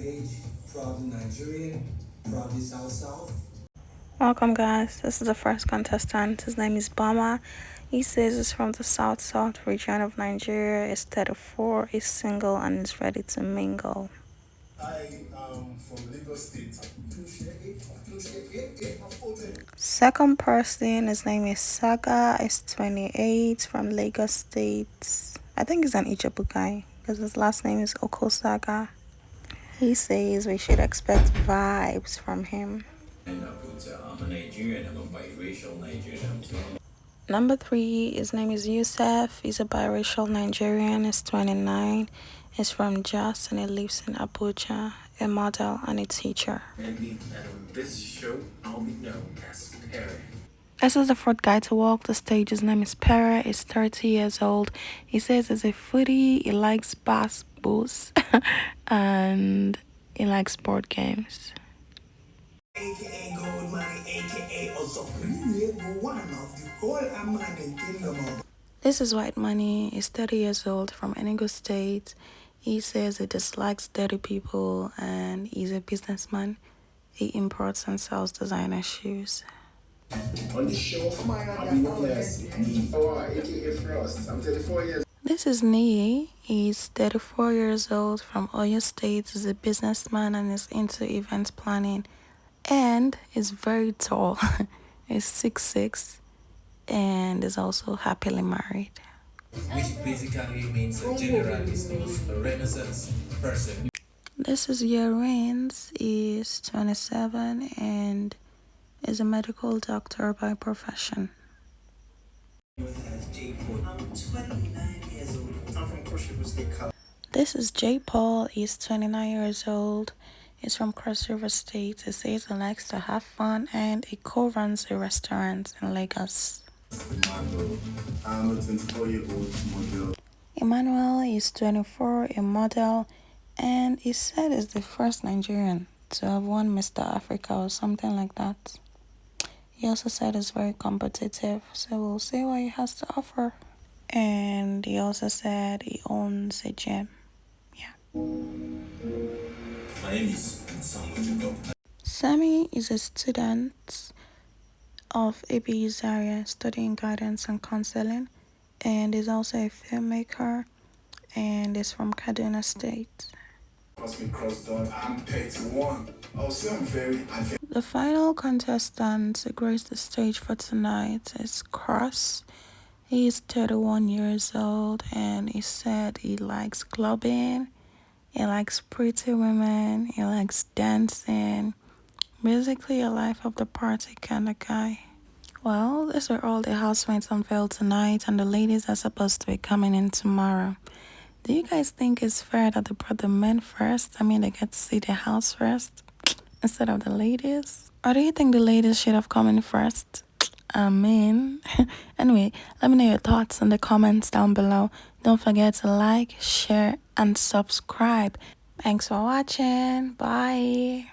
Age, proudly Nigerian, proudly South South. Welcome, guys. This is the first contestant. His name is Boma. He says he's from the South region of Nigeria. Is 34, is single, and is ready to mingle. I am from Lagos State. Second person, his name is Saga. Is 28, from Lagos State. I think he's an Ijebu guy because his last name is Saga. He says we should expect vibes from him. I'm a Nigerian. I'm a biracial Nigerian. Number 3, his name is Yousef. He's a biracial Nigerian. He's 29. He's from Jos and he lives in Abuja, a model and a teacher. And on this show, I'll be known as Pere. This is the fourth guy to walk the stage. His name is Pere. He's 30 years old. He says he's a foodie. He likes basketballs and he likes board games. AKA Gold Money, AKA also one of the whole Amman Kingdom of. This is White Money. He's 30 years old, from Enugu State. He says he dislikes dirty people and he's a businessman. He imports and sells designer shoes. On this show, I'll be known as Niyi, aka Frost. I'm 34 years. This is Niyi. He's 34 years old, from Oyo State. He's a businessman and is into event planning. And is very tall. He's 6'6", and is also happily married. Which basically means a generalist or a renaissance person. This is Yerins. He's 27 and is a medical doctor by profession. I'm 29 years old. I'm from Cross River State. This is J. Paul. He's 29 years old. He's from Cross River State. He says he likes to have fun and he co-runs a restaurant in Lagos. I'm a 24-year-old model. Emmanuel is 24, a model, and he said he's the first Nigerian to have won Mr. Africa or something like that. He also said he's very competitive, so we'll see what he has to offer. And he also said he owns a gym. Yeah. My name is Sammie. Sammie is a student of Zaria studying guidance and counseling, and is also a filmmaker and is from Kaduna State. I'm 31. Also, I'm very adventurous. The final contestant to grace the stage for tonight is Cross. He is 31 years old and he said he likes clubbing, he likes pretty women, he likes dancing. Basically a life of the party kind of guy. Well, these are all the housemates unveiled tonight and the ladies are supposed to be coming in tomorrow. Do you guys think it's fair that they brought the men first? I mean, they get to see the house first instead of the ladies? Or do you think the ladies should have come in first? I mean, anyway, let me know your thoughts in the comments down below. Don't forget to like, share, and subscribe. Thanks for watching. Bye.